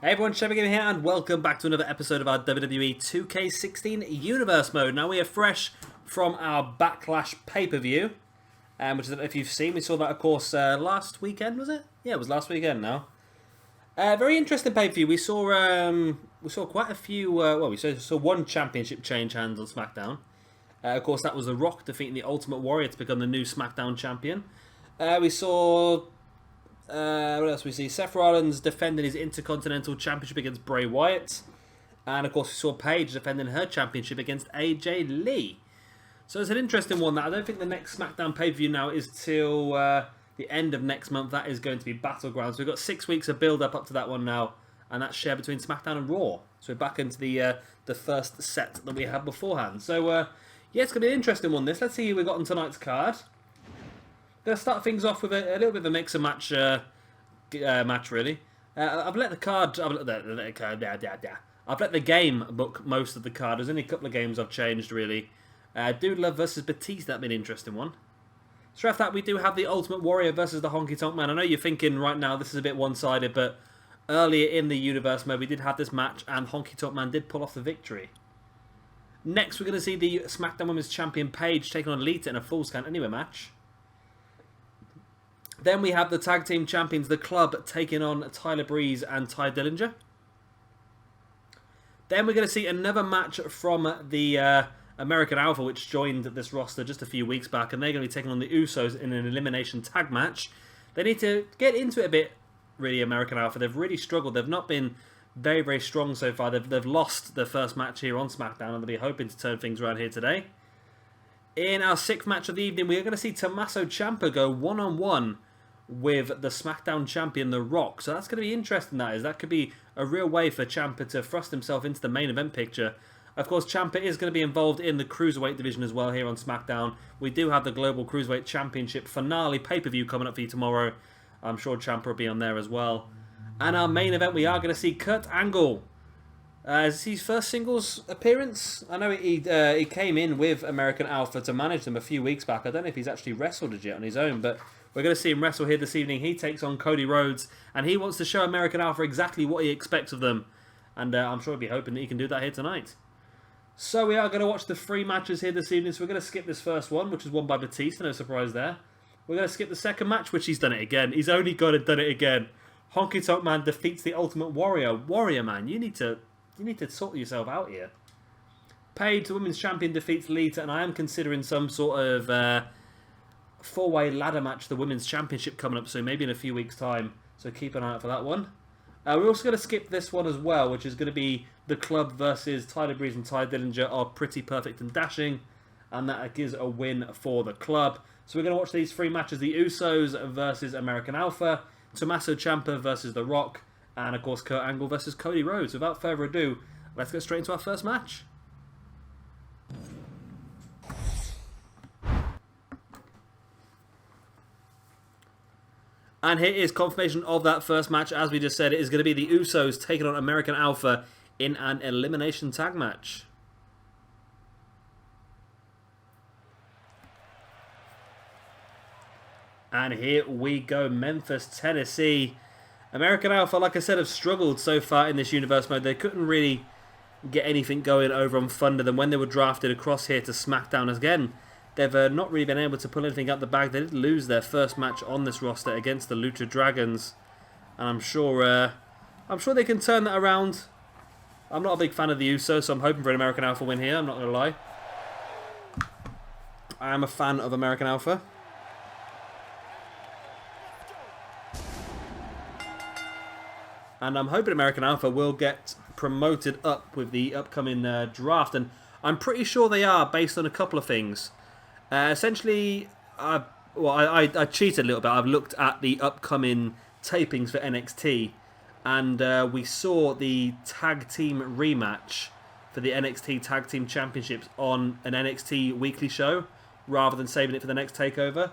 Hey everyone, Gamer here, and welcome back to another episode of our WWE 2K16 Universe Mode. Now we are fresh from our Backlash pay-per-view, which is, if you've seen, we saw that of course last weekend, was it? Yeah, it was last weekend now. Very interesting pay-per-view. We saw quite a few, we saw one championship change hands on Smackdown. Of course, that was The Rock defeating the Ultimate Warrior to become the new Smackdown champion. We saw... what else we see? Seth Rollins defending his Intercontinental Championship against Bray Wyatt. And of course we saw Paige defending her championship against AJ Lee. So it's an interesting one. That I don't think the next SmackDown pay-per-view now is till the end of next month. That is going to be Battleground. So we've got 6 weeks of build-up up to that one now. And that's shared between SmackDown and Raw. So we're back into the first set that we had beforehand. So yeah, it's going to be an interesting one this. Let's see who we got on tonight's card. Going to start things off with a little bit of a mix and match, match really. I've let the game book most of the card. There's only a couple of games I've changed really. Dude Love versus Batista, that'd be an interesting one. So after that, we do have the Ultimate Warrior versus the Honky Tonk Man. I know you're thinking right now this is a bit one-sided, but earlier in the universe mode we did have this match, and Honky Tonk Man did pull off the victory. Next, we're going to see the SmackDown Women's Champion Paige taking on Lita in a Falls Count Anywhere match. Then we have the Tag Team Champions, The Club, taking on Tyler Breeze and Ty Dillinger. Then we're going to see another match from the American Alpha, which joined this roster just a few weeks back, and they're going to be taking on the Usos in an elimination tag match. They need to get into it a bit, really, American Alpha. They've really struggled. They've not been very, very strong so far. They've lost their first match here on SmackDown, and they'll be hoping to turn things around here today. In our 6th match of the evening, we are going to see Tommaso Ciampa go one-on-one with the SmackDown champion, The Rock. So that's going to be interesting, that is. That could be a real way for Ciampa to thrust himself into the main event picture. Of course, Ciampa is going to be involved in the Cruiserweight division as well here on SmackDown. We do have the Global Cruiserweight Championship finale pay-per-view coming up for you tomorrow. I'm sure Ciampa will be on there as well. And our main event, we are going to see Kurt Angle. Is this his first singles appearance? I know he came in with American Alpha to manage them a few weeks back. I don't know if he's actually wrestled it yet on his own, but we're going to see him wrestle here this evening. He takes on Cody Rhodes, and he wants to show American Alpha exactly what he expects of them. And I'm sure he'll be hoping that he can do that here tonight. So we are going to watch the 3 matches here this evening. So we're going to skip this first one, which is won by Batista. No surprise there. We're going to skip the second match, which he's done it again. He's only got to done it again. Honky Tonk Man defeats the Ultimate Warrior. Warrior Man, you need to sort yourself out here. Paige, the Women's Champion, defeats Lita, and I am considering some sort of 4-way ladder match, the Women's Championship, coming up soon, maybe in a few weeks' time. So keep an eye out for that one. We're also going to skip this one as well, which is going to be The Club versus Tyler Breeze and Ty Dillinger are Pretty Perfect and Dashing, and that gives a win for The Club. So we're going to watch these 3 matches: the Usos versus American Alpha, Tommaso Ciampa versus The Rock, and of course Kurt Angle versus Cody Rhodes. Without further ado, let's get straight into our first match. And here is confirmation of that first match. As we just said, it is going to be the Usos taking on American Alpha in an elimination tag match. And here we go, Memphis, Tennessee. American Alpha, like I said, have struggled so far in this universe mode. They couldn't really get anything going over on Thunder. Then when they were drafted across here to SmackDown again, they've not really been able to pull anything out the bag. They did lose their first match on this roster against the Lucha Dragons, and I'm sure they can turn that around. I'm not a big fan of the Usos, so I'm hoping for an American Alpha win here. I'm not going to lie. I am a fan of American Alpha. And I'm hoping American Alpha will get promoted up with the upcoming draft, and I'm pretty sure they are, based on a couple of things. Essentially, I cheated a little bit. I've looked at the upcoming tapings for NXT, and we saw the tag team rematch for the NXT Tag Team Championships on an NXT weekly show, rather than saving it for the next takeover.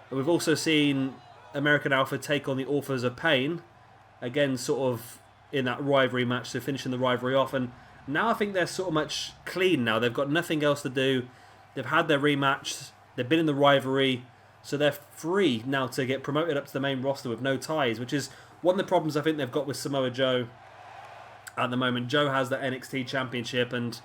And we've also seen American Alpha take on the Authors of Pain, again sort of in that rivalry match, so finishing the rivalry off. And now I think they're sort of much clean now. They've got nothing else to do. They've had their rematch, they've been in the rivalry, so they're free now to get promoted up to the main roster with no ties, which is one of the problems I think they've got with Samoa Joe at the moment. Joe has the NXT Championship, and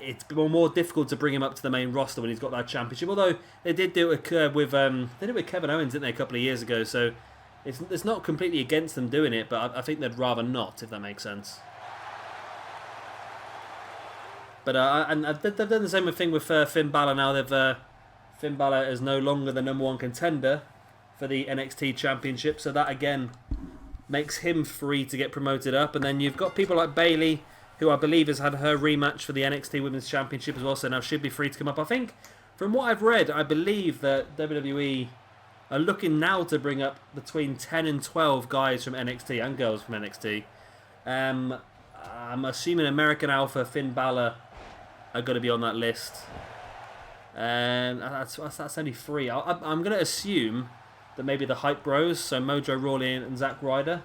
it's more difficult to bring him up to the main roster when he's got that championship. Although they did do it with they did it with Kevin Owens, didn't they, a couple of years ago? So it's not completely against them doing it, but I think they'd rather not, if that makes sense. But and they've done the same thing with Finn Balor now. Finn Balor is no longer the #1 contender for the NXT Championship, so that again makes him free to get promoted up. And then you've got people like Bayley, who I believe has had her rematch for the NXT Women's Championship as well, so now should be free to come up. I think, from what I've read, I believe that WWE are looking now to bring up between 10 and 12 guys from NXT and girls from NXT. I'm assuming American Alpha, Finn Balor are going to be on that list. That's only 3. I'm going to assume that maybe the Hype Bros, so Mojo Rawley and Zack Ryder,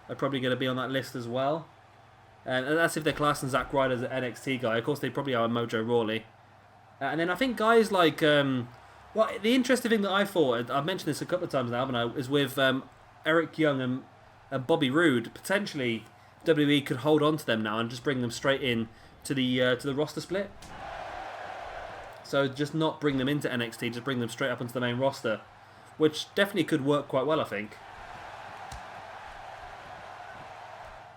are probably going to be on that list as well. And that's if they're classing Zack Ryder as an NXT guy. Of course, they probably are Mojo Rawley. And then I think guys like... well, the interesting thing that I thought, I've mentioned this a couple of times now, haven't I, is with Eric Young and Bobby Roode. Potentially, WWE could hold on to them now and just bring them straight in to the roster split. So just not bring them into NXT, just bring them straight up into the main roster, which definitely could work quite well, I think.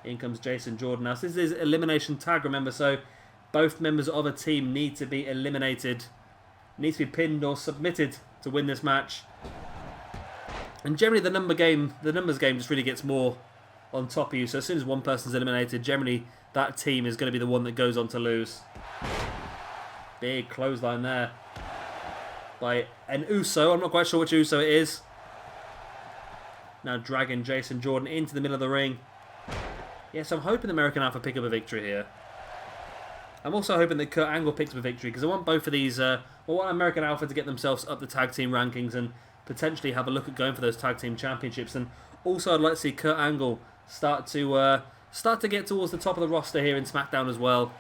In comes Jason Jordan. Now, this is elimination tag, remember, so both members of a team need to be eliminated, need to be pinned or submitted to win this match. And generally the numbers game just really gets more on top of you. So as soon as one person's eliminated, generally that team is going to be the one that goes on to lose. Big clothesline there by an Uso. I'm not quite sure which Uso it is. Now dragging Jason Jordan into the middle of the ring. Yes, I'm hoping American Alpha pick up a victory here. I'm also hoping that Kurt Angle picks up a victory, because I want both of these... I want American Alpha to get themselves up the tag team rankings and potentially have a look at going for those tag team championships. And also I'd like to see Kurt Angle start to get towards the top of the roster here in Smackdown as well.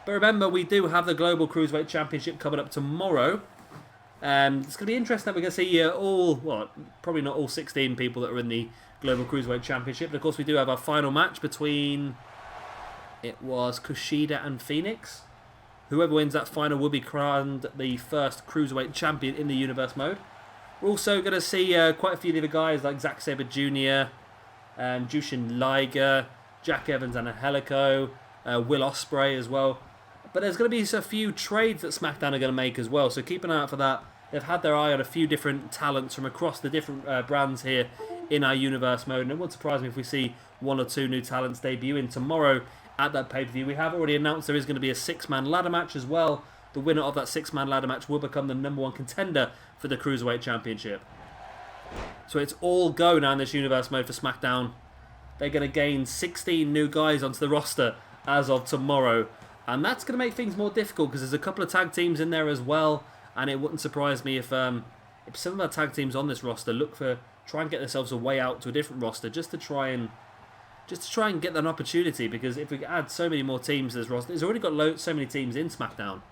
But remember, we do have the Global Cruiserweight Championship coming up tomorrow. It's going to be interesting that we're going to see probably not all 16 people that are in the Global Cruiserweight Championship. But of course, we do have our final match between... It was Kushida and Phoenix. Whoever wins that final will be crowned the first Cruiserweight Champion in the Universe mode. We're also going to see quite a few of the other guys like Zack Sabre Jr., Jushin Liger, Jack Evans and Angelico, Will Ospreay as well. But there's going to be a few trades that SmackDown are going to make as well, so keep an eye out for that. They've had their eye on a few different talents from across the different brands here in our Universe mode, and it wouldn't surprise me if we see 1 or 2 new talents debuting tomorrow at that pay-per-view. We have already announced there is going to be a 6-man ladder match as well. The winner of that 6-man ladder match will become the #1 contender for the Cruiserweight Championship. So it's all go now in this Universe mode for SmackDown. They're going to gain 16 new guys onto the roster as of tomorrow. And that's going to make things more difficult because there's a couple of tag teams in there as well. And it wouldn't surprise me if some of our tag teams on this roster try and get themselves a way out to a different roster just to try and get an opportunity. Because if we add so many more teams to this roster, it's already got so many teams in SmackDown.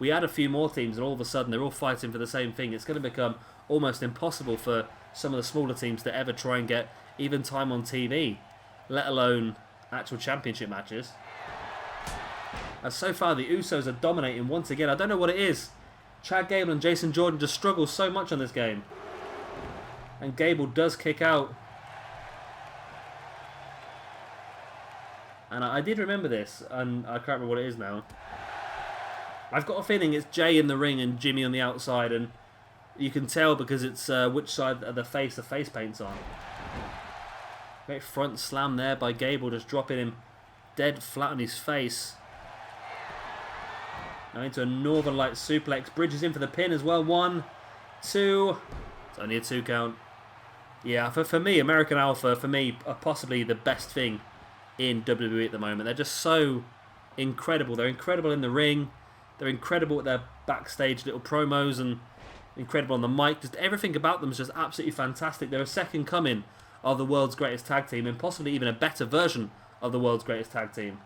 We add a few more teams and all of a sudden they're all fighting for the same thing. It's going to become almost impossible for some of the smaller teams to ever try and get even time on TV, let alone actual championship matches. As so far the Usos are dominating once again. I don't know what it is. Chad Gable and Jason Jordan just struggle so much on this game. And Gable does kick out. And I did remember this, and I can't remember what it is now. I've got a feeling it's Jay in the ring and Jimmy on the outside, and you can tell because it's which side of the face paint's on. Great front slam there by Gable, just dropping him dead flat on his face. Now into a Northern Light suplex. Bridges in for the pin as well. 1, 2. It's only a 2 count. Yeah, for me, American Alpha, are possibly the best thing in WWE at the moment. They're just so incredible. They're incredible in the ring. They're incredible with their backstage little promos and incredible on the mic. Just everything about them is just absolutely fantastic. They're a second coming of the world's greatest tag team and possibly even a better version of the world's greatest tag team.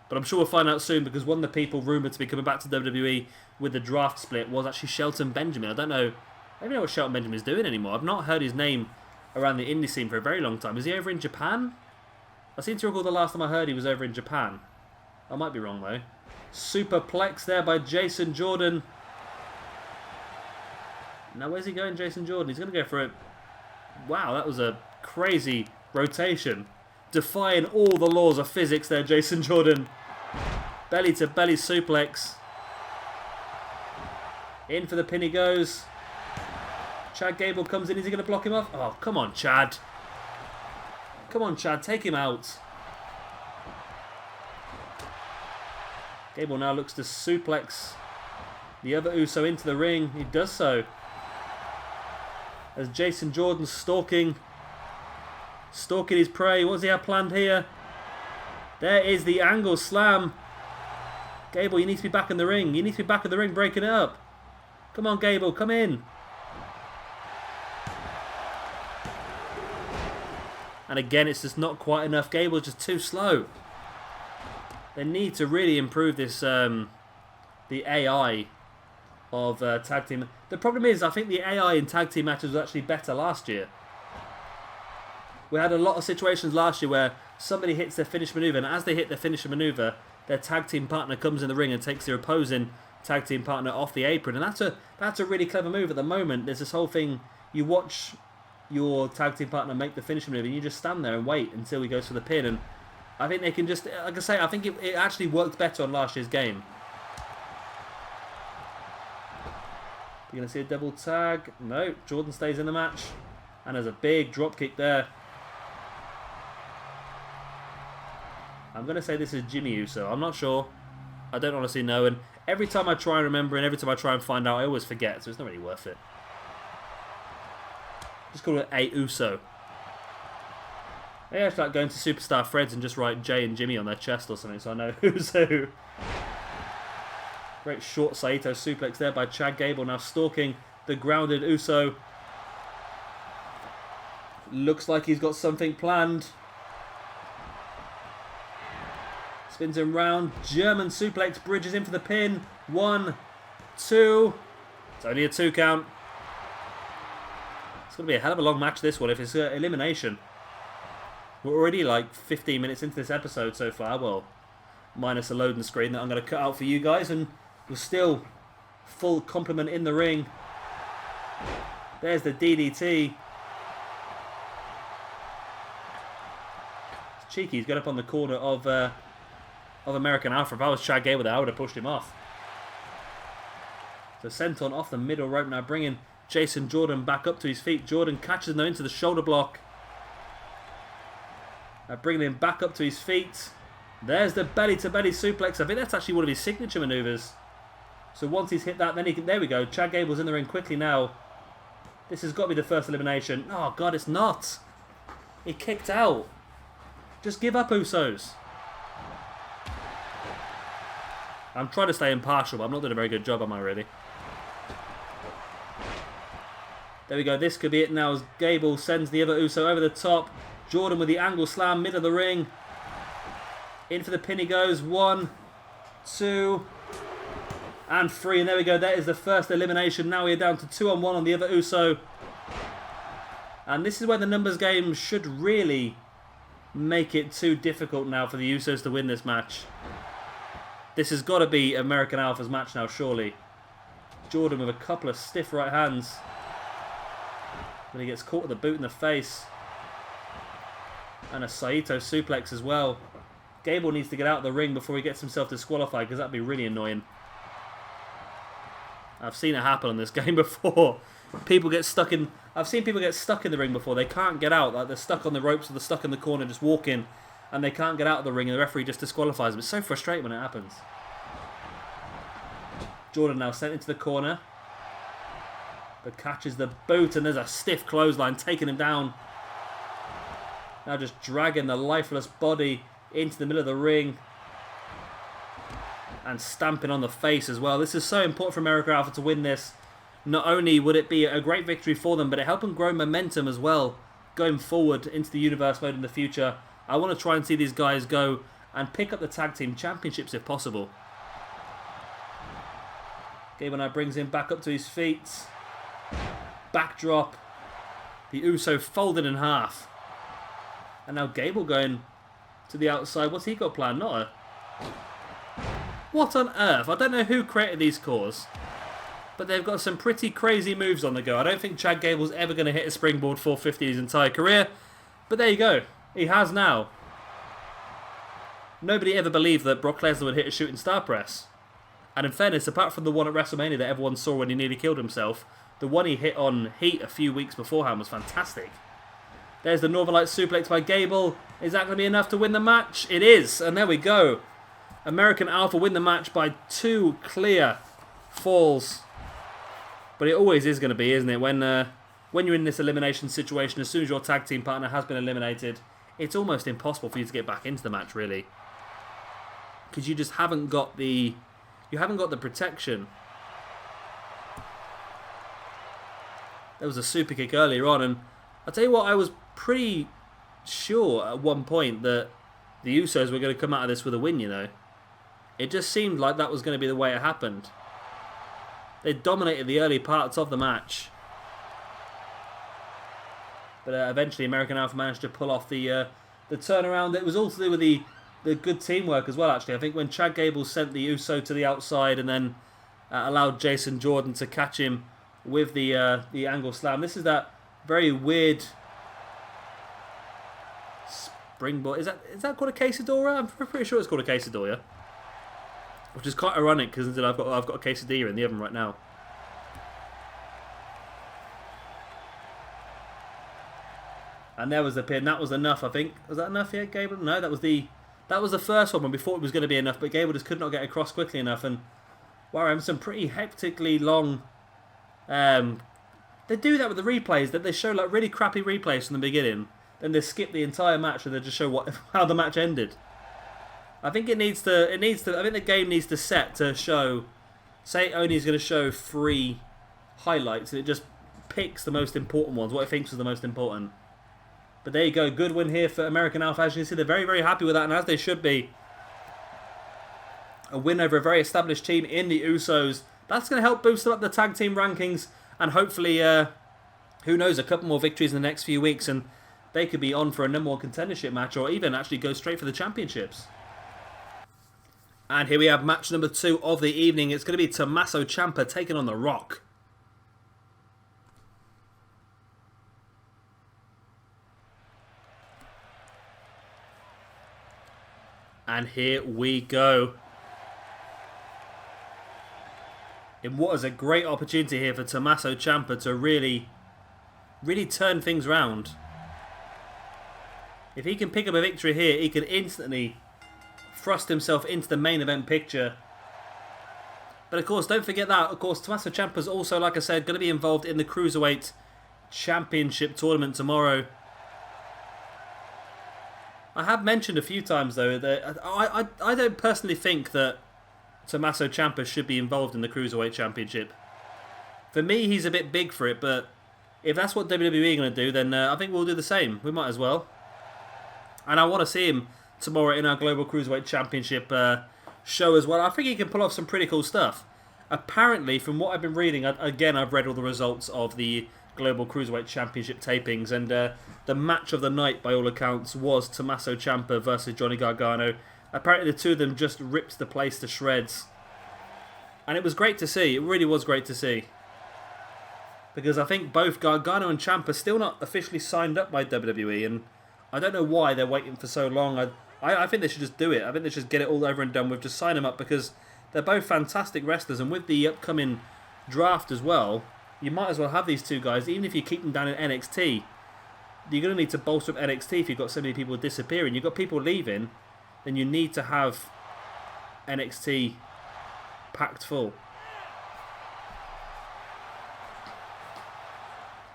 But I'm sure we'll find out soon because one of the people rumoured to be coming back to WWE with the draft split was actually Shelton Benjamin. I don't know what Shelton Benjamin is doing anymore. I've not heard his name around the indie scene for a very long time. Is he over in Japan? I seem to recall the last time I heard he was over in Japan. I might be wrong though. Superplex there by Jason Jordan. Now where's he going, Jason Jordan? He's going to go for it. Wow, that was a crazy rotation. Defying all the laws of physics there, Jason Jordan. Belly to belly suplex. In for the pin he goes. Chad Gable comes in. Is he going to block him off? Oh, come on, Chad. Come on, Chad. Take him out. Gable now looks to suplex the other Uso into the ring. He does so. As Jason Jordan's stalking his prey. What does he have planned here? There is the angle slam. Gable, you need to be back in the ring. You need to be back in the ring breaking it up. Come on, Gable, come in. And again, it's just not quite enough. Gable's just too slow. They need to really improve this, the AI of tag team. The problem is, I think the AI in tag team matches was actually better last year. We had a lot of situations last year where somebody hits their finish maneuver, and as they hit their finisher maneuver, their tag team partner comes in the ring and takes their opposing tag team partner off the apron, and that's a really clever move. At the moment, there's this whole thing: you watch your tag team partner make the finisher maneuver, and you just stand there and wait until he goes for the pin. And I think they can just, like I say, I think it actually worked better on last year's game. You're going to see a double tag. No, Jordan stays in the match. And there's a big drop kick there. I'm going to say this is Jimmy Uso. I'm not sure. I don't honestly know. And every time I try and remember and every time I try and find out, I always forget. So it's not really worth it. Just call it A Uso. Maybe I should like going to Superstar Freds and just write Jay and Jimmy on their chest or something so I know who's who. Great short Saito suplex there by Chad Gable, now stalking the grounded Uso. Looks like he's got something planned. Spins him round. German suplex, bridges in for the pin. 1, 2. It's only a 2 count. It's going to be a hell of a long match, this one, if it's elimination. We're already like 15 minutes into this episode so far. Well, minus a loading screen that I'm going to cut out for you guys, and we're still full complement in the ring. There's the DDT. It's cheeky. He's got up on the corner of American Alpha. If I was Chad Gable there, I would have pushed him off. So senton off the middle rope now, bringing Jason Jordan back up to his feet. Jordan catches him into the shoulder block. Now bringing him back up to his feet. There's the belly-to-belly suplex. I think that's actually one of his signature maneuvers. So once he's hit that, then he can... There we go. Chad Gable's in the ring quickly now. This has got to be the first elimination. Oh, God, it's not. He kicked out. Just give up, Usos. I'm trying to stay impartial, but I'm not doing a very good job, am I, really? There we go. This could be it now as Gable sends the other Uso over the top. Jordan with the angle slam, mid of the ring. In for the pin he goes. 1, 2, and 3. And there we go. That is the first elimination. Now we're down to 2-on-1 on the other Uso. And this is where the numbers game should really make it too difficult now for the Usos to win this match. This has got to be American Alpha's match now, surely. Jordan with a couple of stiff right hands. When he gets caught with a boot in the face. And a Saito suplex as well. Gable needs to get out of the ring before he gets himself disqualified, because that'd be really annoying. I've seen it happen on this game before. People get stuck in... I've seen people get stuck in the ring before. They can't get out. Like, they're stuck on the ropes or they're stuck in the corner just walking. And they can't get out of the ring and the referee just disqualifies them. It's so frustrating when it happens. Jordan now sent into the corner. But catches the boot and there's a stiff clothesline taking him down. Now just dragging the lifeless body into the middle of the ring. And stamping on the face as well. This is so important for American Alpha to win this. Not only would it be a great victory for them, but it helped them grow momentum as well. Going forward into the Universe mode in the future. I want to try and see these guys go and pick up the Tag Team Championships if possible. Gable now brings him back up to his feet. Backdrop. The Uso folded in half. And now Gable going to the outside. What's he got planned? Not a... What on earth? I don't know who created these cores, but they've got some pretty crazy moves on the go. I don't think Chad Gable's ever going to hit a springboard 450 his entire career, but there you go. He has now. Nobody ever believed that Brock Lesnar would hit a shooting star press. And in fairness, apart from the one at WrestleMania that everyone saw when he nearly killed himself, the one he hit on Heat a few weeks beforehand was fantastic. There's the Northern Light suplex by Gable. Is that going to be enough to win the match? It is, and there we go. American Alpha win the match by 2 clear falls. But it always is going to be, isn't it? When you're in this elimination situation, as soon as your tag team partner has been eliminated, it's almost impossible for you to get back into the match, really. Because you just haven't got the... You haven't got the protection. There was a super kick earlier on, and I'll tell you what, I was pretty sure at one point that the Usos were going to come out of this with a win, you know. It just seemed like that was going to be the way it happened. They dominated the early parts of the match. But eventually American Alpha managed to pull off the turnaround. It was all to do with the good teamwork as well, actually. I think when Chad Gable sent the Uso to the outside and then allowed Jason Jordan to catch him with the angle slam. This is that very weird springboard. Is that called a quesadilla? I'm pretty sure it's called a quesadilla. Which is quite ironic because I've got a quesadilla in the oven right now. And there was the pin. That was enough, I think. Was that enough yet, Gable? No, that was the first one. We thought it was going to be enough, but Gable just could not get across quickly enough. And wow, some pretty hectically long. They do that with the replays. That they show like really crappy replays from the beginning, then they skip the entire match and they just show how the match ended. I think it needs to. I think the game needs to set to show. Say it only is going to show 3 highlights, and it just picks the most important ones. What it thinks was the most important. But there you go, good win here for American Alpha. As you can see, they're very, very happy with that, and as they should be. A win over a very established team in the Usos. That's going to help boost them up the tag team rankings, and hopefully, who knows, a couple more victories in the next few weeks, and they could be on for a number 1 contendership match, or even actually go straight for the championships. And here we have match number 2 of the evening. It's going to be Tommaso Ciampa taking on The Rock. And here we go. In what is a great opportunity here for Tommaso Ciampa to really turn things around. If he can pick up a victory here, he can instantly thrust himself into the main event picture. But of course, don't forget that, of course, Tommaso Ciampa is also, like I said, going to be involved in the Cruiserweight Championship tournament tomorrow. I have mentioned a few times, though, that I don't personally think that Tommaso Ciampa should be involved in the Cruiserweight Championship. For me, he's a bit big for it, but if that's what WWE are going to do, then I think we'll do the same. We might as well. And I want to see him tomorrow in our Global Cruiserweight Championship show as well. I think he can pull off some pretty cool stuff. Apparently, from what I've been reading, again, I've read all the results of the Global Cruiserweight Championship tapings, and the match of the night, by all accounts, was Tommaso Ciampa versus Johnny Gargano. Apparently the two of them just ripped the place to shreds. And it was great to see. It really was great to see. Because I think both Gargano and Ciampa are still not officially signed up by WWE, and I don't know why they're waiting for so long. I think they should just do it. I think they should just get it all over and done with. Just sign them up, because they're both fantastic wrestlers, and with the upcoming draft as well, you might as well have these two guys, even if you keep them down in NXT. You're going to need to bolster up NXT if you've got so many people disappearing. You've got people leaving, then you need to have NXT packed full.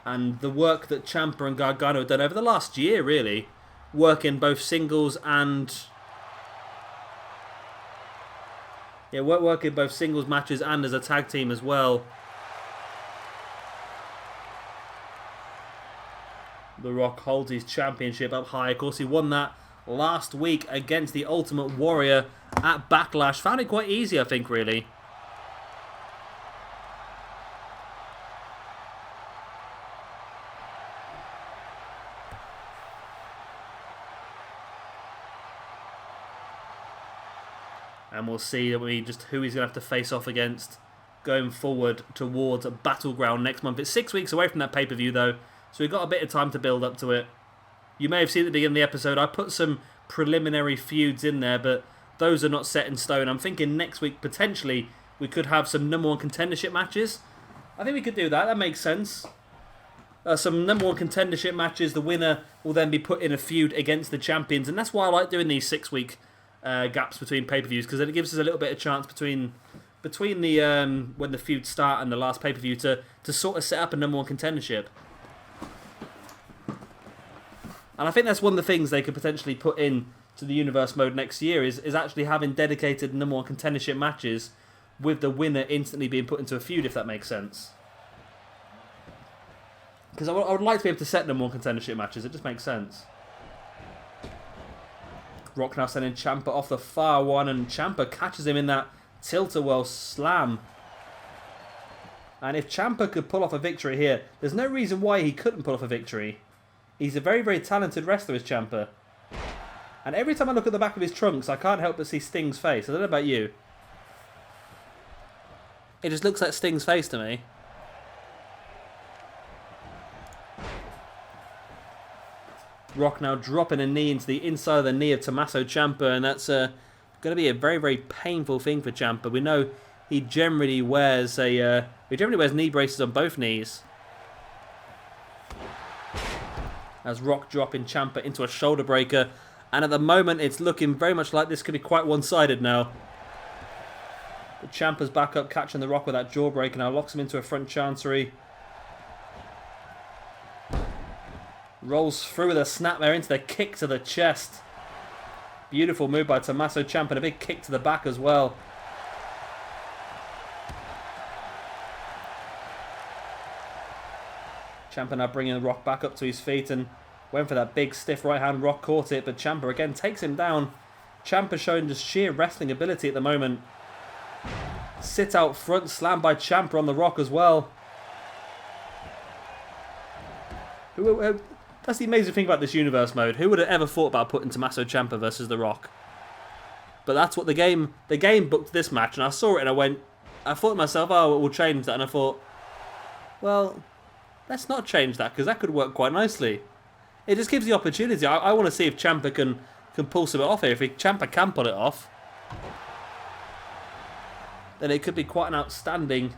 And the work that Ciampa and Gargano have done over the last year, really, working both singles and... working both singles matches and as a tag team as well. The Rock holds his championship up high. Of course, he won that last week against the Ultimate Warrior at Backlash. Found it quite easy, I think, really. And we'll see who he's going to have to face off against going forward towards Battleground next month. It's 6 weeks away from that pay-per-view, though, so we've got a bit of time to build up to it. You may have seen at the beginning of the episode, I put some preliminary feuds in there, but those are not set in stone. I'm thinking next week, potentially, we could have some number one contendership matches. I think we could do that. That makes sense. Some number one contendership matches. The winner will then be put in a feud against the champions, and that's why I like doing these 6 week gaps between pay-per-views, because it gives us a little bit of chance between the when the feuds start and the last pay-per-view to sort of set up a number one contendership. And I think that's one of the things they could potentially put in to the universe mode next year is actually having dedicated number one contendership matches with the winner instantly being put into a feud, if that makes sense. Because I would like to be able to set number one contendership matches. It just makes sense. Rock now sending Ciampa off the far one, and Ciampa catches him in that tilt-a-whirl slam. And if Ciampa could pull off a victory here, there's no reason why he couldn't pull off a victory. He's a very, very talented wrestler, is Ciampa. And every time I look at the back of his trunks, I can't help but see Sting's face. I don't know about you. It just looks like Sting's face to me. Rock now dropping a knee into the inside of the knee of Tommaso Ciampa, and that's going to be a very, very painful thing for Ciampa. We know he generally wears knee braces on both knees. As Rock dropping Ciampa into a shoulder breaker, and at the moment it's looking very much like this could be quite one-sided now. But Ciampa's back up, catching the Rock with that jawbreaker, now locks him into a front chancery. Rolls through with a snapmare into the kick to the chest. Beautiful move by Tommaso Ciampa, and a big kick to the back as well. Ciampa now bringing the Rock back up to his feet and went for that big stiff right hand. Rock caught it, but Ciampa again takes him down. Ciampa showing just sheer wrestling ability at the moment. Sit out front slam by Ciampa on the Rock as well. That's the amazing thing about this universe mode. Who would have ever thought about putting Tommaso Ciampa versus The Rock? But that's what the game booked this match, and I saw it and I thought to myself, oh, we'll change that, and I thought, well, let's not change that, because that could work quite nicely. It just gives the opportunity. I want to see if Ciampa can pull something off here. If Ciampa can pull it off, then it could be quite an outstanding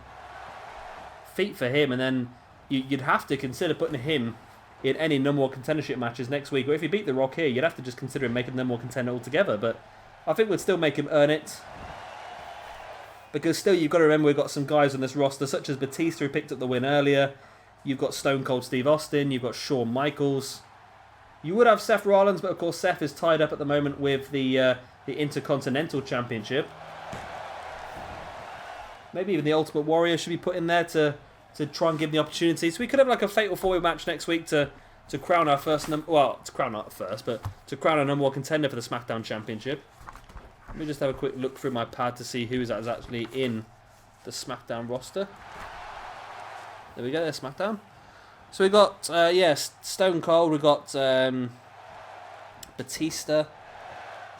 feat for him, and then you'd have to consider putting him in any number one contendership matches next week. Or if you beat The Rock here, you'd have to just consider him making the number one contender altogether. But I think we'd still make him earn it. Because still, you've got to remember we've got some guys on this roster, such as Batista, who picked up the win earlier. You've got Stone Cold Steve Austin. You've got Shawn Michaels. You would have Seth Rollins, but of course Seth is tied up at the moment with the Intercontinental Championship. Maybe even the Ultimate Warrior should be put in there to try and give them the opportunity. So we could have like a Fatal 4-Way match next week to crown our first to crown our number one contender for the Smackdown Championship. Let me just have a quick look through my pad to see who is actually in the Smackdown roster. There we go, there's Smackdown. So we got Stone Cold, we got Batista,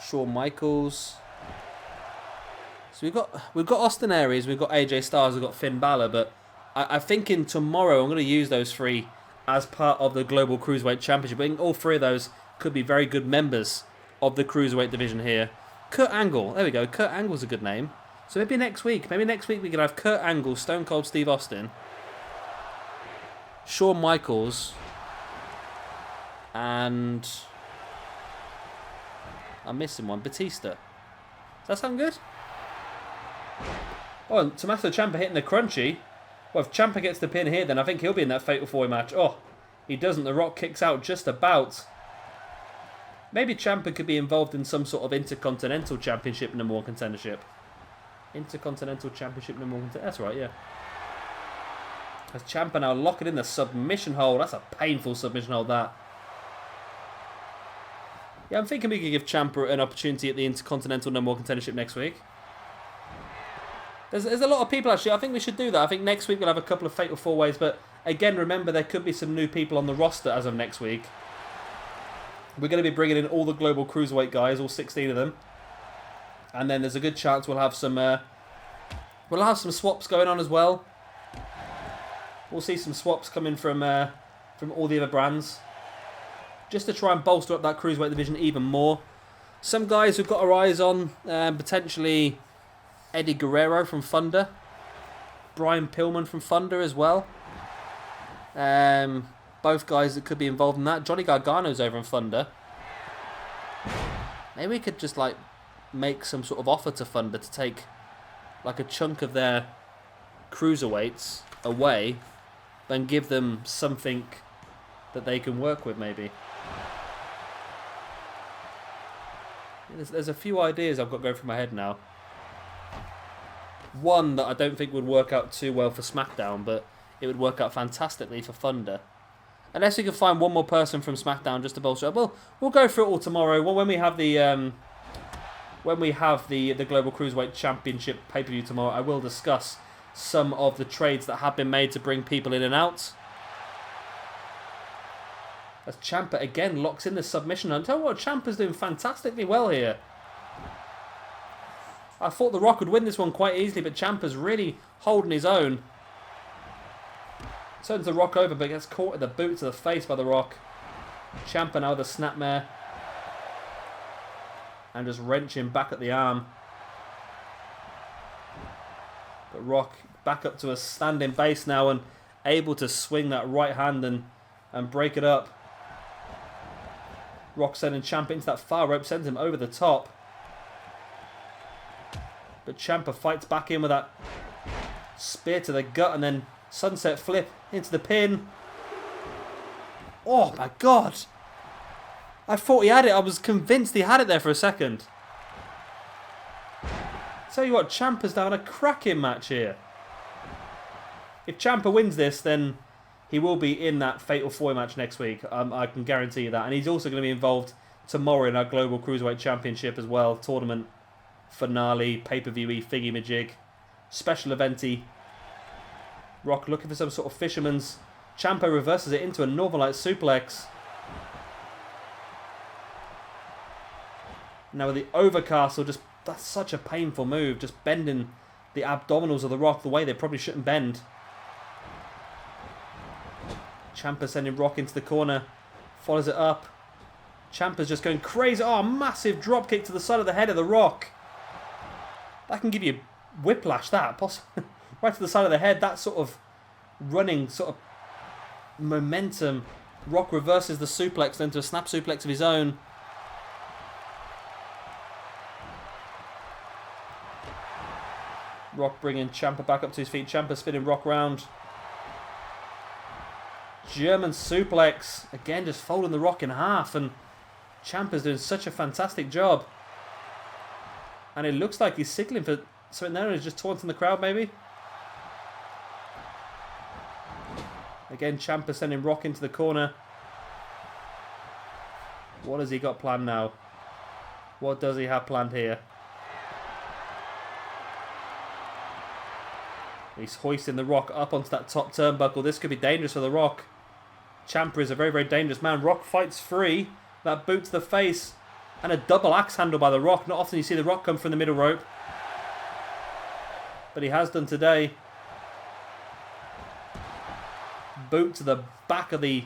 Shawn Michaels. So we've got Austin Aries, we've got AJ Styles, we've got Finn Balor, but I'm thinking tomorrow I'm going to use those three as part of the Global Cruiserweight Championship. I think all three of those could be very good members of the Cruiserweight division here. Kurt Angle, there we go. Kurt Angle's a good name. So maybe next week we can have Kurt Angle, Stone Cold Steve Austin, Shawn Michaels, and I'm missing one, Batista. Does that sound good? Oh, and Tommaso Ciampa hitting the crunchy. Well, if Ciampa gets the pin here, then I think he'll be in that Fatal 4-Way match. Oh, he doesn't. The Rock kicks out just about. Maybe Ciampa could be involved in some sort of Intercontinental Championship number one contendership. Intercontinental Championship number one contender. That's right, yeah. As Ciampa now locking in the submission hold. That's a painful submission hold, that. Yeah, I'm thinking we could give Ciampa an opportunity at the Intercontinental number one contendership next week. There's a lot of people, actually. I think we should do that. I think next week we'll have a couple of Fatal 4-Ways, but again, remember, there could be some new people on the roster as of next week. We're going to be bringing in all the Global Cruiserweight guys, all 16 of them. And then there's a good chance we'll have some swaps going on as well. We'll see some swaps coming from all the other brands, just to try and bolster up that cruiserweight division even more. Some guys we've got our eyes on, potentially Eddie Guerrero from Thunder, Brian Pillman from Thunder as well. Both guys that could be involved in that. Johnny Gargano's over in Thunder. Maybe we could just like make some sort of offer to Thunder to take like a chunk of their cruiserweights away and give them something that they can work with, maybe. There's a few ideas I've got going through my head now. One that I don't think would work out too well for Smackdown, but it would work out fantastically for Thunder. Unless we can find one more person from Smackdown just to bolster up. Well, we'll go through it all tomorrow. Well, when we have the Global Cruiserweight Championship pay-per-view tomorrow, I will discuss some of the trades that have been made to bring people in and out. As Ciampa again locks in the submission. I tell you what, Ciampa's doing fantastically well here. I thought The Rock would win this one quite easily, but Ciampa's really holding his own. Turns The Rock over, but gets caught in the boot to the face by The Rock. Ciampa now with the snapmare. And just wrenching back at the arm. But Rock back up to a standing base now and able to swing that right hand and break it up. Rock sending Ciampa into that far rope, sends him over the top. But Ciampa fights back in with that spear to the gut and then sunset flip into the pin. Oh my God. I thought he had it. I was convinced he had it there for a second. Tell you what, Ciampa's down a cracking match here. If Ciampa wins this, then he will be in that Fatal 4 match next week. I can guarantee you that. And he's also going to be involved tomorrow in our Global Cruiserweight Championship as well. Tournament finale, pay-per-view-y, thingy-majig, special event-y. Rock looking for some sort of fisherman's. Ciampa reverses it into a Northern Light suplex. Now with the overcastle, just that's such a painful move. Just bending the abdominals of The Rock the way they probably shouldn't bend. Ciampa sending Rock into the corner. Follows it up. Ciampa's just going crazy. Oh, massive drop kick to the side of the head of The Rock. That can give you whiplash, that. Right to the side of the head. That sort of running, sort of momentum. Rock reverses the suplex into a snap suplex of his own. Rock bringing Ciampa back up to his feet. Ciampa spinning Rock round. German suplex. Again, just folding The Rock in half. And Ciampa's doing such a fantastic job. And it looks like he's signaling for something there and he's just taunting the crowd, maybe. Again, Ciampa sending Rock into the corner. What has he got planned now? What does he have planned here? He's hoisting The Rock up onto that top turnbuckle. This could be dangerous for The Rock. Ciampa is a very, very dangerous man. Rock fights free. That boot to the face. And a double axe handle by The Rock. Not often you see The Rock come from the middle rope. But he has done today. Boot to the back of the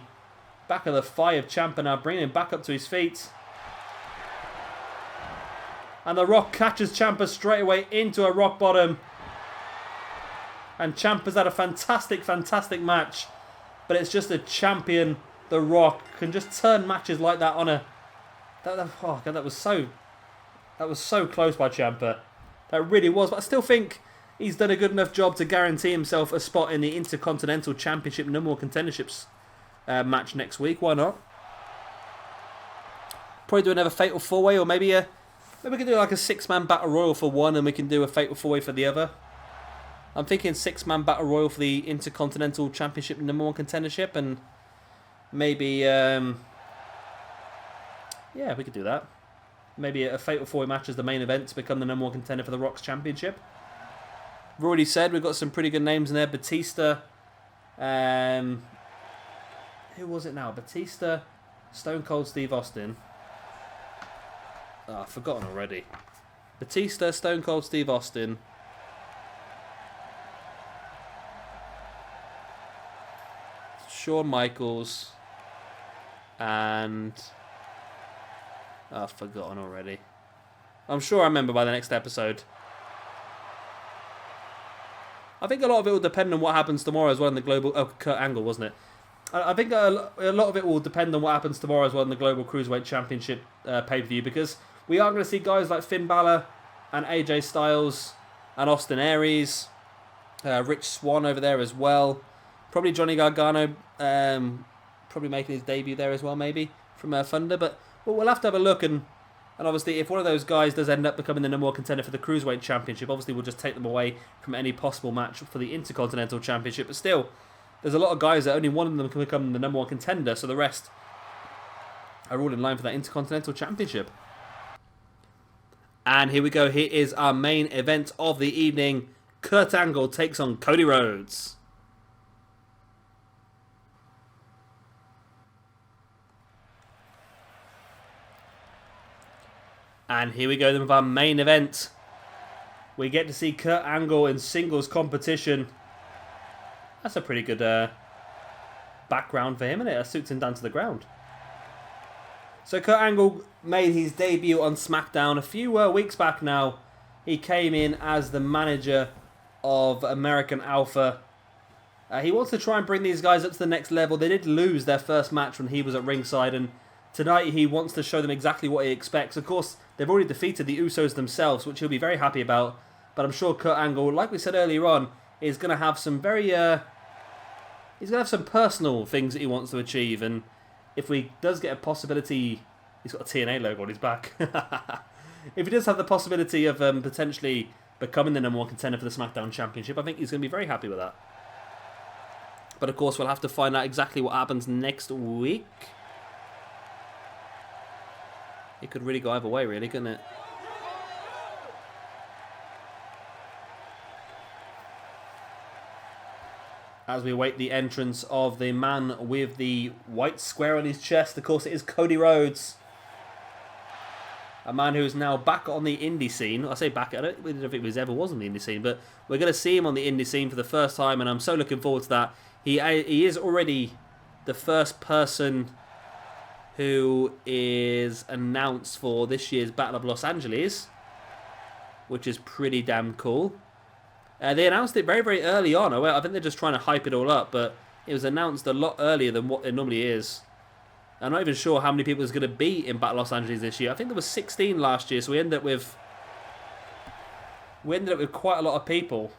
thigh of Ciampa now. Bringing him back up to his feet. And The Rock catches Ciampa straight away into a rock bottom. And Ciampa's had a fantastic, fantastic match. But it's just a champion, The Rock, can just turn matches like that on a... oh God, that was so close by Ciampa. That really was. But I still think he's done a good enough job to guarantee himself a spot in the Intercontinental Championship No More Contenderships match next week. Why not? Probably do another Fatal 4-Way, or maybe we can do like a 6-man Battle Royal for one and we can do a Fatal 4-Way for the other. I'm thinking 6-man Battle Royal for the Intercontinental Championship No More Contendership, and maybe, yeah, we could do that. Maybe a Fatal 4-Way match as the main event to become the number one contender for the Rock's Championship. We've already said we've got some pretty good names in there. Batista, who was it now? Batista, Stone Cold Steve Austin. Oh, I've forgotten already. Batista, Stone Cold Steve Austin. Shawn Michaels. And... I've forgotten already. I'm sure I remember by the next episode. I think a lot of it will depend on what happens tomorrow as well in the global... Oh, Kurt Angle, wasn't it? I think a lot of it will depend on what happens tomorrow as well in the Global Cruiserweight Championship pay-per-view, because we are going to see guys like Finn Balor and AJ Styles and Austin Aries, Rich Swann over there as well. Probably Johnny Gargano probably making his debut there as well, maybe, from Thunder. But we'll have to have a look, and obviously if one of those guys does end up becoming the number one contender for the Cruiserweight Championship, obviously we'll just take them away from any possible match for the Intercontinental Championship. But still, there's a lot of guys that only one of them can become the number one contender, so the rest are all in line for that Intercontinental Championship. And here we go. Here is our main event of the evening. Kurt Angle takes on Cody Rhodes. And here we go then with our main event. We get to see Kurt Angle in singles competition. That's a pretty good background for him, isn't it? That suits him down to the ground. So Kurt Angle made his debut on Smackdown a few weeks back now. He came in as the manager of American Alpha. He wants to try and bring these guys up to the next level. They did lose their first match when he was at ringside, and tonight he wants to show them exactly what he expects. Of course, they've already defeated the Usos themselves, which he'll be very happy about. But I'm sure Kurt Angle, like we said earlier on, is going to have some very... he's going to have some personal things that he wants to achieve. And if he does get a possibility... He's got a TNA logo on his back. If he does have the possibility of potentially becoming the number one contender for the SmackDown Championship, I think he's going to be very happy with that. But of course, we'll have to find out exactly what happens next week. It could really go either way, really, couldn't it? As we await the entrance of the man with the white square on his chest. Of course, it is Cody Rhodes. A man who is now back on the indie scene. I say back, I don't think he ever was on the indie scene, but we're going to see him on the indie scene for the first time, and I'm so looking forward to that. He is already the first person who is announced for this year's Battle of Los Angeles, which is pretty damn cool. They announced it very, very early on. I think they're just trying to hype it all up, but it was announced a lot earlier than what it normally is. I'm not even sure how many people is going to be in Battle Los Angeles this year. I think there was 16 last year, so we ended up with quite a lot of people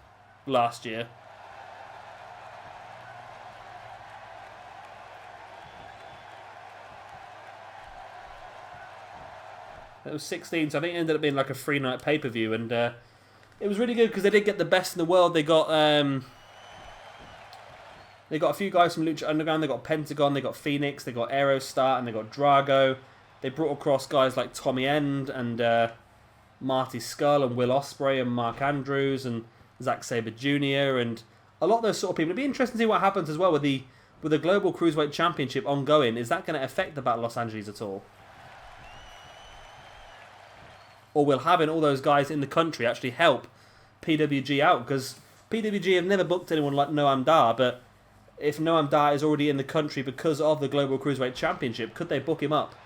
last year. It was 16, so I think it ended up being like a 3-night pay-per-view, and it was really good because they did get the best in the world. They got a few guys from Lucha Underground. They got Pentagon, they got Phoenix, they got Aerostar, and they got Drago. They brought across guys like Tommy End and Marty Scurll and Will Ospreay and Mark Andrews and Zack Sabre Jr. and a lot of those sort of people. It'd be interesting to see what happens as well with the Global Cruiserweight Championship ongoing. Is that going to affect the Battle of Los Angeles at all? Or will having all those guys in the country actually help PWG out? Because PWG have never booked anyone like Noam Dar, but if Noam Dar is already in the country because of the Global Cruiserweight Championship, could they book him up?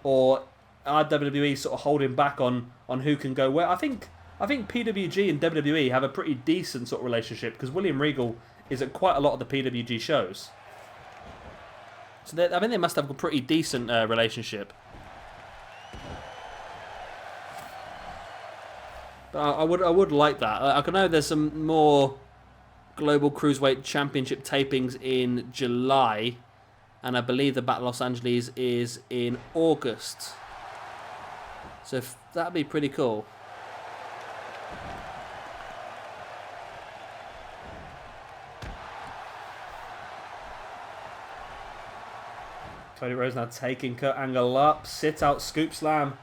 Or are WWE sort of holding back on who can go where? I think PWG and WWE have a pretty decent sort of relationship because William Regal is at quite a lot of the PWG shows. So I think they must have a pretty decent relationship. But I would like that. I know there's some more Global Cruiserweight Championship tapings in July, and I believe the Battle of Los Angeles is in August. So that'd be pretty cool. Cody Rhodes now taking Kurt Angle up, sit out scoop slam.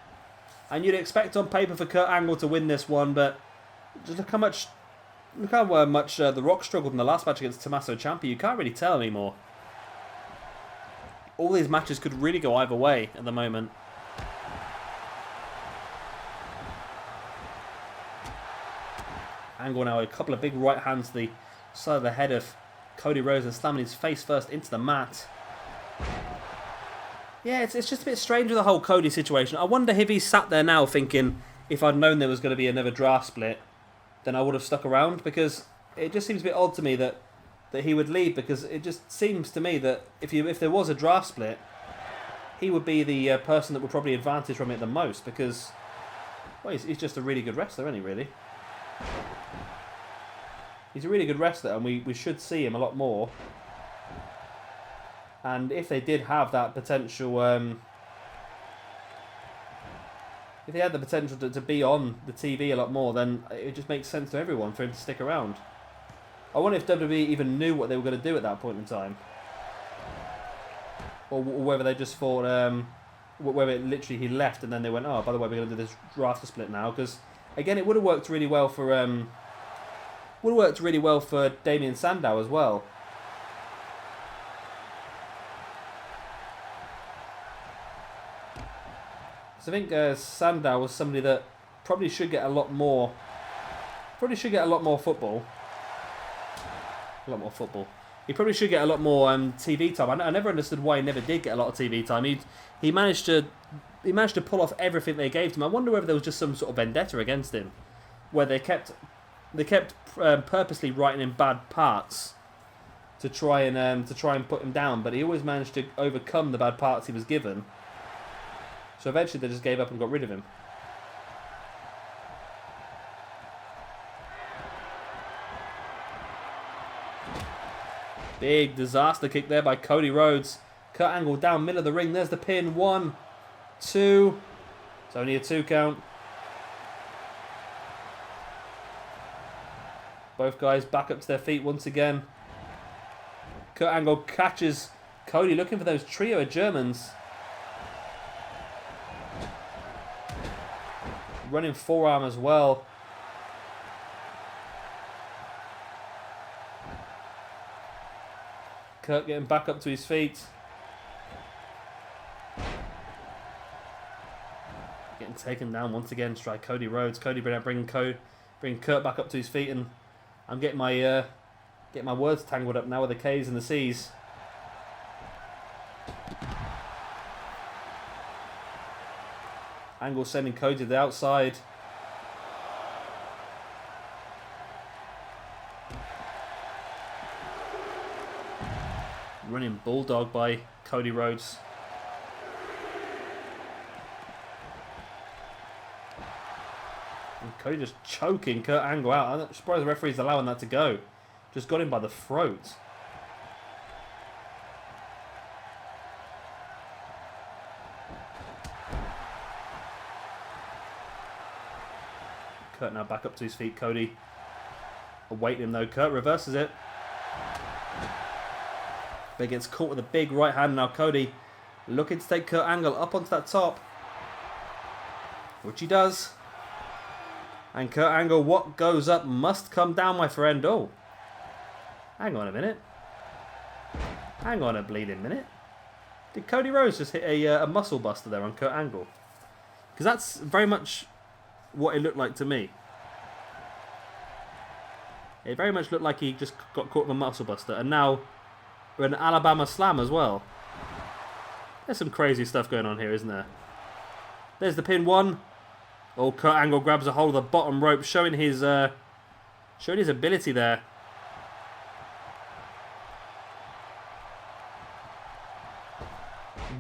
And you'd expect on paper for Kurt Angle to win this one, but just look how much The Rock struggled in the last match against Tommaso Ciampa. You can't really tell anymore. All these matches could really go either way at the moment. Angle now, a couple of big right hands to the side of the head of Cody Rhodes and slamming his face first into the mat. Yeah, it's just a bit strange with the whole Cody situation. I wonder if he's sat there now thinking, if I'd known there was going to be another draft split, then I would have stuck around, because it just seems a bit odd to me that he would leave, because it just seems to me that if there was a draft split, he would be the person that would probably advantage from it the most, because well, he's just a really good wrestler, isn't he, really? He's a really good wrestler, and we should see him a lot more. And if they did have that potential, if they had the potential to be on the TV a lot more, then it just makes sense to everyone for him to stick around. I wonder if WWE even knew what they were going to do at that point in time. Or whether they just thought, whether it literally he left and then they went, oh, by the way, we're going to do this roster split now. Because, again, it would have worked really well for, Damien Sandow as well. So I think Sandow was somebody that probably should get a lot more. Football. He probably should get a lot more TV time. I never understood why he never did get a lot of TV time. He managed to pull off everything they gave to him. I wonder whether there was just some sort of vendetta against him, where they kept purposely writing in bad parts to try and put him down. But he always managed to overcome the bad parts he was given. So eventually they just gave up and got rid of him. Big disaster kick there by Cody Rhodes. Kurt Angle down middle of the ring. There's the pin. 1, 2. It's only a 2 count. Both guys back up to their feet once again. Kurt Angle catches Cody, looking for those trio of Germans. Running forearm as well. Kurt getting back up to his feet. Getting taken down once again. Strike Cody Rhodes. Cody bring Kurt back up to his feet, and I'm getting my words tangled up now with the K's and the C's. Angle sending Cody to the outside. Running bulldog by Cody Rhodes. And Cody just choking Kurt Angle out. I'm surprised the referee's allowing that to go. Just got him by the throat. Kurt now back up to his feet. Cody awaiting him though. Kurt reverses it. But gets caught with a big right hand now. Cody looking to take Kurt Angle up onto that top, which he does. And Kurt Angle, what goes up must come down, my friend. Oh, hang on a minute. Hang on a bleeding minute. Did Cody Rhodes just hit a muscle buster there on Kurt Angle? Because that's very much what it looked like to me. It very much looked like he just got caught with a muscle buster, and now we're an Alabama slam as well. There's some crazy stuff going on here, isn't there? There's the pin. 1. Oh, Kurt Angle grabs a hold of the bottom rope, showing his ability there.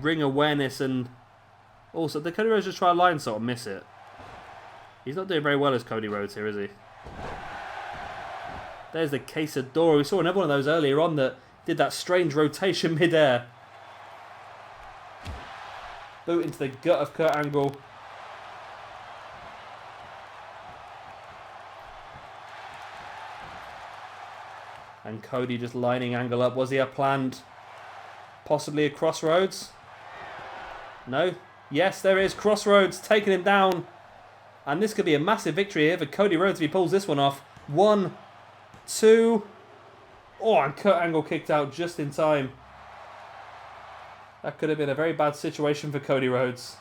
Ring awareness, and also did Cody Rhodes just try a line sort of miss it? He's not doing very well as Cody Rhodes here, is he? There's the Quesadora. We saw another one of those earlier on that did that strange rotation mid-air. Boot into the gut of Kurt Angle. And Cody just lining Angle up. Was he a planned, possibly a crossroads? No? Yes, there is. Crossroads taking him down. And this could be a massive victory here for Cody Rhodes if he pulls this one off. 1, 2. Oh, and Kurt Angle kicked out just in time. That could have been a very bad situation for Cody Rhodes.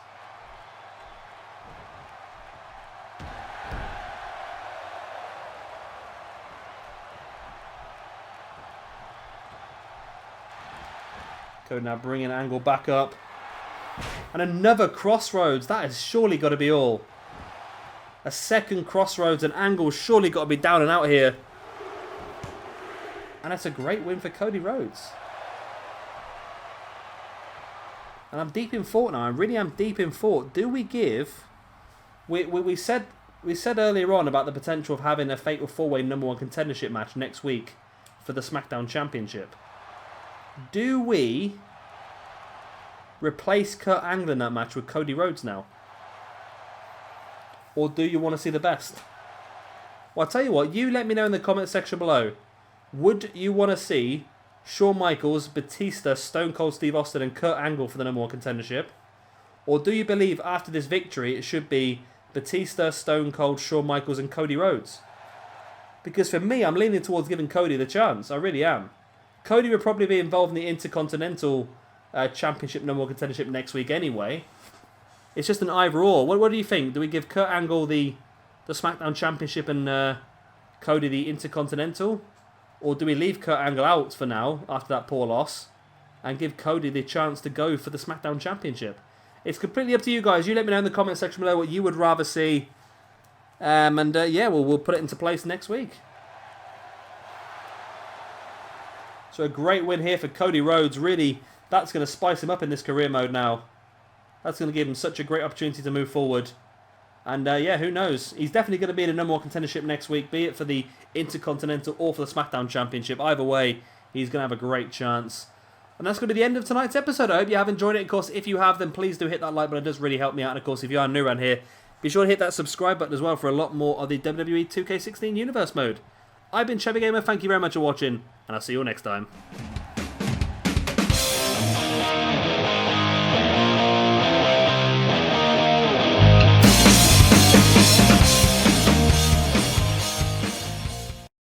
Cody now bringing Angle back up. And another crossroads. That has surely got to be all. A second crossroads and Angle's surely got to be down and out here. And that's a great win for Cody Rhodes. And I'm deep in thought now. I really am deep in thought. Do we give... We said earlier on about the potential of having a Fatal 4-Way #1 contendership match next week for the Smackdown Championship. Do we replace Kurt Angle in that match with Cody Rhodes now? Or do you want to see the best? Well, I'll tell you what. You let me know in the comment section below. Would you want to see Shawn Michaels, Batista, Stone Cold Steve Austin and Kurt Angle for the #1 contendership? Or do you believe after this victory it should be Batista, Stone Cold, Shawn Michaels and Cody Rhodes? Because for me, I'm leaning towards giving Cody the chance. I really am. Cody would probably be involved in the Intercontinental Championship #1 contendership next week anyway. It's just an either or. What do you think? Do we give Kurt Angle the SmackDown Championship and Cody the Intercontinental? Or do we leave Kurt Angle out for now after that poor loss and give Cody the chance to go for the SmackDown Championship? It's completely up to you guys. You let me know in the comment section below what you would rather see. Yeah, we'll put it into place next week. So a great win here for Cody Rhodes. Really, that's going to spice him up in this career mode now. That's going to give him such a great opportunity to move forward. And yeah, who knows? He's definitely going to be in a #1 contendership next week, be it for the Intercontinental or for the SmackDown Championship. Either way, he's going to have a great chance. And that's going to be the end of tonight's episode. I hope you have enjoyed it. Of course, if you have, then please do hit that like button. It does really help me out. And of course, if you are new around here, be sure to hit that subscribe button as well for a lot more of the WWE 2K16 Universe mode. I've been Chevy Gamer. Thank you very much for watching, and I'll see you all next time.